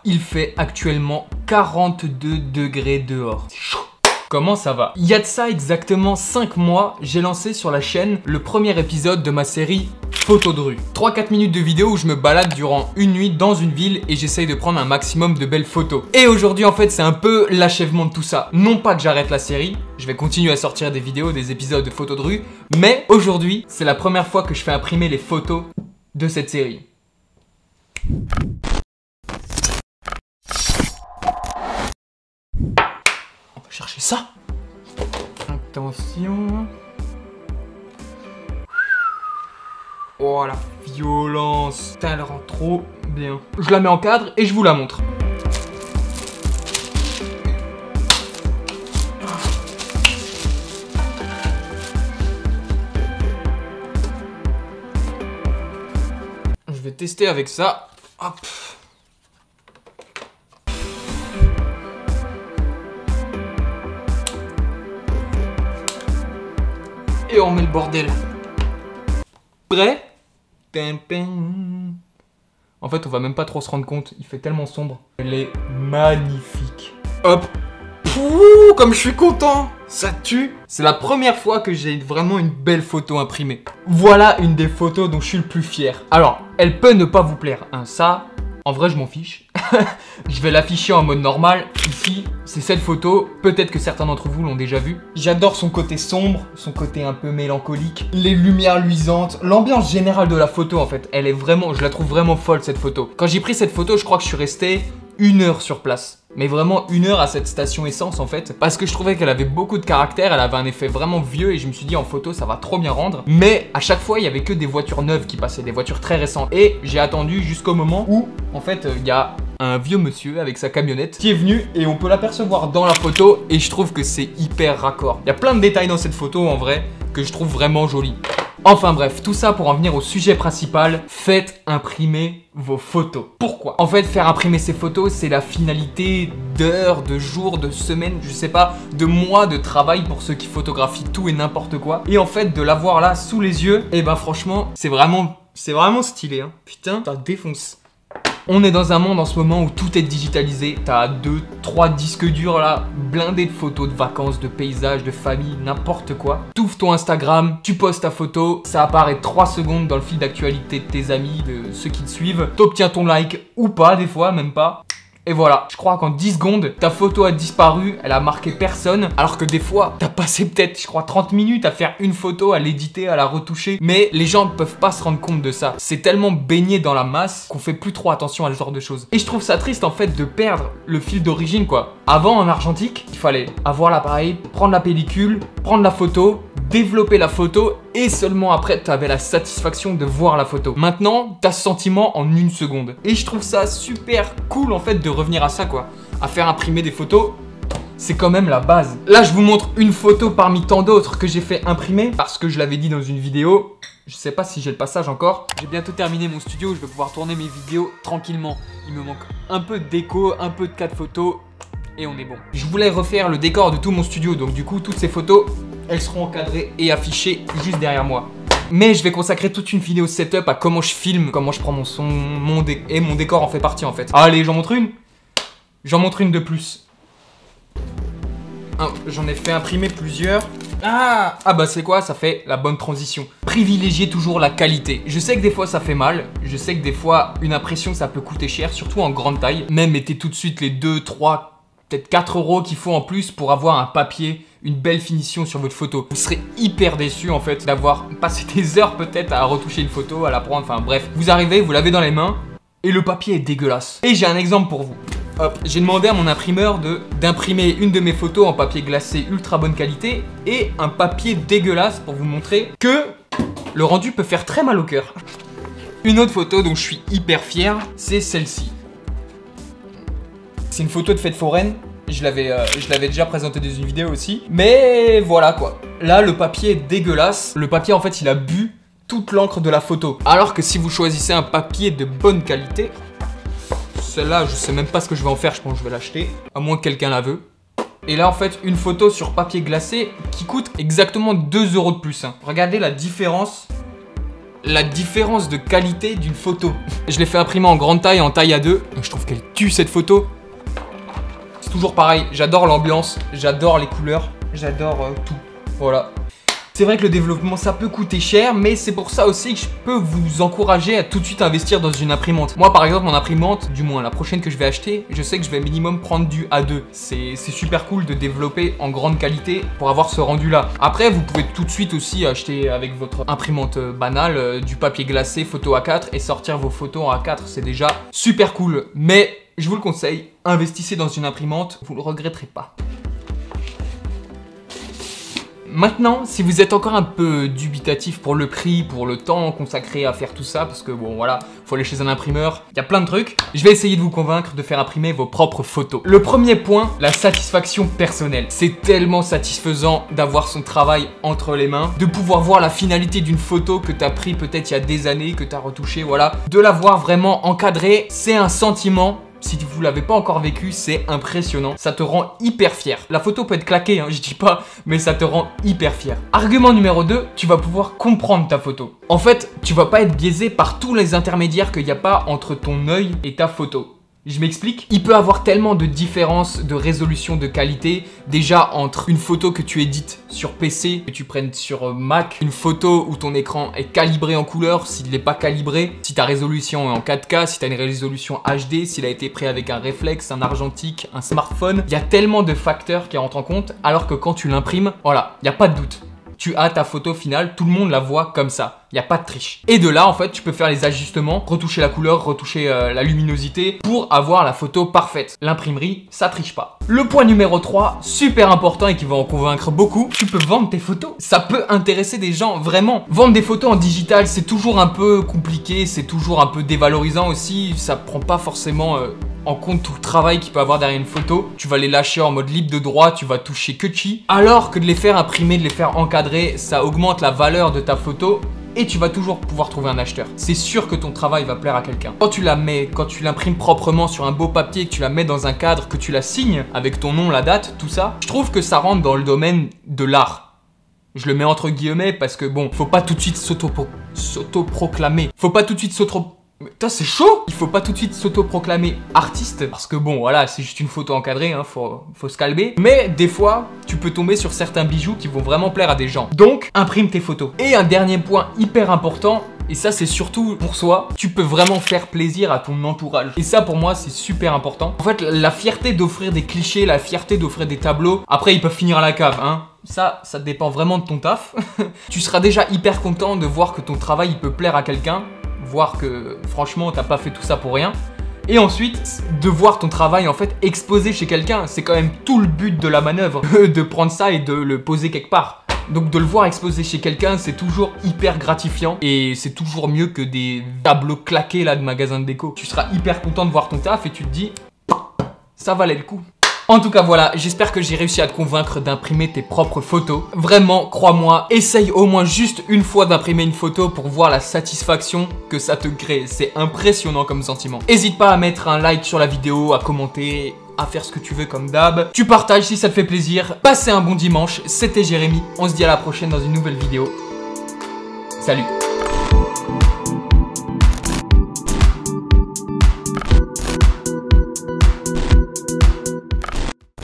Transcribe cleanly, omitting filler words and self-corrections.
Il fait actuellement 42 degrés dehors. C'est chaud. Comment ça va? Il y a de ça exactement 5 mois, j'ai lancé sur la chaîne le premier épisode de ma série Photos de rue. 3-4 minutes de vidéo où je me balade durant une nuit dans une ville et j'essaye de prendre un maximum de belles photos. Et aujourd'hui en fait c'est un peu l'achèvement de tout ça. Non pas que j'arrête la série, je vais continuer à sortir des vidéos, des épisodes de Photos de rue, mais aujourd'hui c'est la première fois que je fais imprimer les photos de cette série. On va chercher ça. Attention. Oh la violence. Putain, elle rend trop bien. Je la mets en cadre et je vous la montre. Je vais tester avec ça. Hop. Et on met le bordel. Prêt? En fait, on va même pas trop se rendre compte. Il fait tellement sombre. Elle est magnifique. Hop. Ouh, comme je suis content. Ça tue. C'est la première fois que j'ai vraiment une belle photo imprimée. Voilà une des photos dont je suis le plus fier. Alors, elle peut ne pas vous plaire. Hein, ça, en vrai, je m'en fiche. Je vais l'afficher en mode normal. Ici, c'est cette photo. Peut-être que certains d'entre vous l'ont déjà vue. J'adore son côté sombre, son côté un peu mélancolique, les lumières luisantes, l'ambiance générale de la photo en fait. Elle est vraiment, je la trouve vraiment folle cette photo. Quand j'ai pris cette photo, je crois que je suis resté 1 heure sur place. Mais vraiment 1 heure à cette station essence en fait. Parce que je trouvais qu'elle avait beaucoup de caractère, elle avait un effet vraiment vieux et je me suis dit en photo ça va trop bien rendre. Mais à chaque fois il y avait que des voitures neuves qui passaient, des voitures très récentes. Et j'ai attendu jusqu'au moment où en fait il y a un vieux monsieur avec sa camionnette qui est venu et on peut l'apercevoir dans la photo et je trouve que c'est hyper raccord. Il y a plein de détails dans cette photo en vrai que je trouve vraiment jolis. Enfin bref, tout ça pour en venir au sujet principal, faites imprimer vos photos. Pourquoi? En fait, faire imprimer ces photos, c'est la finalité d'heures, de jours, de semaines, je sais pas, de mois de travail pour ceux qui photographient tout et n'importe quoi. Et en fait, de l'avoir là sous les yeux, et ben franchement, c'est vraiment stylé, hein. Putain, ça défonce. On est dans un monde en ce moment où tout est digitalisé. T'as 2-3 disques durs là, blindés de photos de vacances, de paysages, de famille, n'importe quoi. T'ouvres ton Instagram, tu postes ta photo, ça apparaît 3 secondes dans le fil d'actualité de tes amis, de ceux qui te suivent. T'obtiens ton like ou pas, des fois, même pas. Et voilà, je crois qu'en 10 secondes, ta photo a disparu, elle a marqué personne. Alors que des fois, t'as passé peut-être, je crois, 30 minutes à faire une photo, à l'éditer, à la retoucher. Mais les gens ne peuvent pas se rendre compte de ça. C'est tellement baigné dans la masse qu'on fait plus trop attention à ce genre de choses. Et je trouve ça triste en fait de perdre le fil d'origine quoi. Avant en argentique, il fallait avoir l'appareil, prendre la pellicule, prendre la photo, développer la photo et seulement après tu avais la satisfaction de voir la photo. Maintenant, tu as ce sentiment en 1 seconde. Et je trouve ça super cool en fait de revenir à ça quoi. À faire imprimer des photos, c'est quand même la base. Là, je vous montre une photo parmi tant d'autres que j'ai fait imprimer parce que je l'avais dit dans une vidéo. Je sais pas si j'ai le passage encore. J'ai bientôt terminé mon studio, je vais pouvoir tourner mes vidéos tranquillement. Il me manque un peu de déco, un peu de cas de photos et on est bon. Je voulais refaire le décor de tout mon studio, donc du coup, toutes ces photos, elles seront encadrées et affichées juste derrière moi. Mais je vais consacrer toute une vidéo setup à comment je filme, comment je prends mon son, et mon décor en fait partie en fait. Allez, j'en montre une. J'en montre une de plus. J'en ai fait imprimer plusieurs. Ah bah c'est quoi? Ça fait la bonne transition. Privilégiez toujours la qualité. Je sais que des fois ça fait mal. Je sais que des fois une impression ça peut coûter cher, surtout en grande taille. Même mettez tout de suite les 2, 3, peut-être 4 € qu'il faut en plus pour avoir un papier, une belle finition sur votre photo. Vous serez hyper déçu en fait d'avoir passé des heures peut-être à retoucher une photo, à la prendre, enfin bref. Vous arrivez, vous l'avez dans les mains et le papier est dégueulasse. Et j'ai un exemple pour vous. Hop, j'ai demandé à mon imprimeur d'imprimer une de mes photos en papier glacé ultra bonne qualité et un papier dégueulasse pour vous montrer que le rendu peut faire très mal au cœur. Une autre photo dont je suis hyper fier, c'est celle-ci. C'est une photo de fête foraine. Je l'avais déjà présenté dans une vidéo aussi. Mais voilà quoi. Là, le papier est dégueulasse. Le papier, en fait, il a bu toute l'encre de la photo. Alors que si vous choisissez un papier de bonne qualité, celle-là, je sais même pas ce que je vais en faire. Je pense que je vais l'acheter. À moins que quelqu'un la veut. Et là, en fait, une photo sur papier glacé qui coûte exactement 2 € de plus. Hein. Regardez la différence la différence de qualité d'une photo. Je l'ai fait imprimer en grande taille, en taille A2. Je trouve qu'elle tue cette photo. C'est toujours pareil, j'adore l'ambiance, j'adore les couleurs, j'adore tout. Voilà. C'est vrai que le développement ça peut coûter cher, mais c'est pour ça aussi que je peux vous encourager à tout de suite investir dans une imprimante. Moi par exemple mon imprimante, du moins la prochaine que je vais acheter, je sais que je vais minimum prendre du A2. C'est super cool de développer en grande qualité pour avoir ce rendu là. Après vous pouvez tout de suite aussi acheter avec votre imprimante banale du papier glacé photo A4 et sortir vos photos en A4, c'est déjà super cool. Mais je vous le conseille, investissez dans une imprimante, vous le regretterez pas. Maintenant, si vous êtes encore un peu dubitatif pour le prix, pour le temps consacré à faire tout ça, parce que bon voilà, faut aller chez un imprimeur, il y a plein de trucs, je vais essayer de vous convaincre de faire imprimer vos propres photos. Le premier point, la satisfaction personnelle. C'est tellement satisfaisant d'avoir son travail entre les mains, de pouvoir voir la finalité d'une photo que tu as pris peut-être il y a des années, que tu as retouché, voilà. De la voir vraiment encadrée, c'est un sentiment. Si vous l'avez pas encore vécu, c'est impressionnant. Ça te rend hyper fier. La photo peut être claquée, hein, je dis pas, mais ça te rend hyper fier. Argument numéro 2, tu vas pouvoir comprendre ta photo. En fait, tu vas pas être biaisé par tous les intermédiaires qu'il n'y a pas entre ton œil et ta photo. Je m'explique. Il peut avoir tellement de différences de résolution de qualité. Déjà entre une photo que tu édites sur PC, que tu prennes sur Mac, une photo où ton écran est calibré en couleur, s'il n'est pas calibré, si ta résolution est en 4K, si tu as une résolution HD, s'il a été pris avec un réflexe, un argentique, un smartphone. Il y a tellement de facteurs qui rentrent en compte, alors que quand tu l'imprimes, voilà, il n'y a pas de doute. Tu as ta photo finale, tout le monde la voit comme ça. Il n'y a pas de triche. Et de là, en fait, tu peux faire les ajustements, retoucher la couleur, retoucher la luminosité pour avoir la photo parfaite. L'imprimerie, ça triche pas. Le point numéro 3, super important et qui va en convaincre beaucoup, tu peux vendre tes photos. Ça peut intéresser des gens, vraiment. Vendre des photos en digital, c'est toujours un peu compliqué, c'est toujours un peu dévalorisant aussi. Ça prend pas forcément en compte tout le travail qu'il peut avoir derrière une photo. Tu vas les lâcher en mode libre de droit, tu vas toucher que chi. Alors que de les faire imprimer, de les faire encadrer, ça augmente la valeur de ta photo et tu vas toujours pouvoir trouver un acheteur. C'est sûr que ton travail va plaire à quelqu'un. Quand tu la mets, quand tu l'imprimes proprement sur un beau papier, que tu la mets dans un cadre, que tu la signes avec ton nom, la date, tout ça, je trouve que ça rentre dans le domaine de l'art. Je le mets entre guillemets parce que bon, faut pas tout de suite s'auto-proclamer. Faut pas tout de suite Putain, c'est chaud! Il faut pas tout de suite s'auto-proclamer artiste parce que bon, voilà, c'est juste une photo encadrée, hein, faut se calmer. Mais des fois, tu peux tomber sur certains bijoux qui vont vraiment plaire à des gens. Donc, imprime tes photos. Et un dernier point hyper important, et ça c'est surtout pour soi, tu peux vraiment faire plaisir à ton entourage. Et ça pour moi c'est super important. En fait, la fierté d'offrir des clichés, la fierté d'offrir des tableaux, après ils peuvent finir à la cave, hein. Ça dépend vraiment de ton taf. Tu seras déjà hyper content de voir que ton travail il peut plaire à quelqu'un. Voir que franchement t'as pas fait tout ça pour rien. Et ensuite de voir ton travail en fait exposé chez quelqu'un. C'est quand même tout le but de la manœuvre. De prendre ça et de le poser quelque part. Donc de le voir exposé chez quelqu'un, c'est toujours hyper gratifiant. Et c'est toujours mieux que des tableaux claqués là de magasin de déco. Tu seras hyper content de voir ton taf et tu te dis ça valait le coup. En tout cas voilà, j'espère que j'ai réussi à te convaincre d'imprimer tes propres photos. Vraiment, crois-moi, essaye au moins juste une fois d'imprimer une photo pour voir la satisfaction que ça te crée. C'est impressionnant comme sentiment. N'hésite pas à mettre un like sur la vidéo, à commenter, à faire ce que tu veux comme d'hab. Tu partages si ça te fait plaisir. Passez un bon dimanche, c'était Jérémy. On se dit à la prochaine dans une nouvelle vidéo. Salut!